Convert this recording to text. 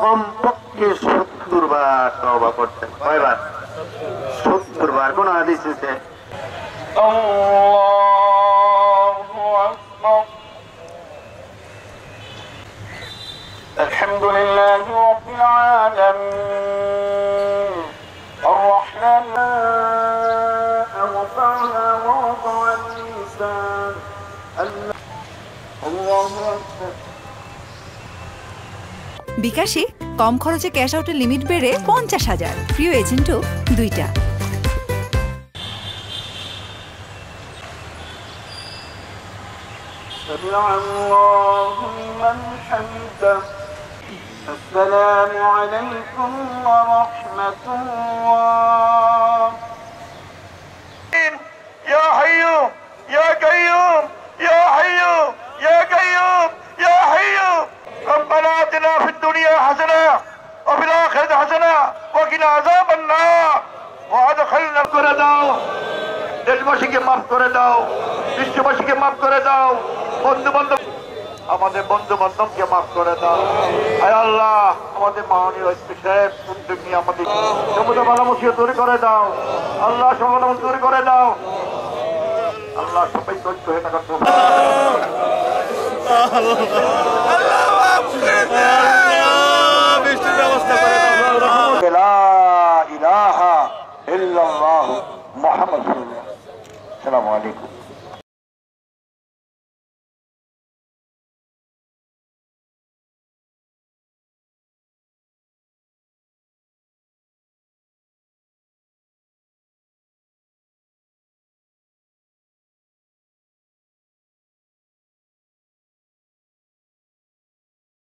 কমপক্ষে 70 বার তওবা করতেন। কয়বার? 70 বার। কোন হাদিস আছে? আল্লাহু আকবার। আলহামদুলিল্লাহি রাব্বিল আলামিন الرحمن وضعها ووضع الميزان الله أكبر। বিকাশে কম খরচে ক্যাশ আউটের লিমিট বেড়ে 50,000, প্রিয় এজেন্টও 2টা। السلام عليكم ورحمة الله يا حي يا قيوم يا حي يا قيوم يا حي ربنا آتنا في الدنيا حسنة وفي الآخرة حسنة وقنا عذاب النار وأدخلنا করে দাও, দেশবাসীকে মাফ করে দাও, বিশ্ববাসীকে মাফ করে দাও, বন্ধু বান্ধব আমাদের বন্ধু বান্ধবকে মাফ করে দাও। আয় আল্লাহ, আমাদের মাননীয় সাহেব উদ্যোগ নিয়ে আমাদের সমস্ত বালা মুসিবত দূর করে দাও। আল্লাহ সমস্ত দূর করে দাও। আল্লাহ সবাই ধৈর্য হয়ে থাকার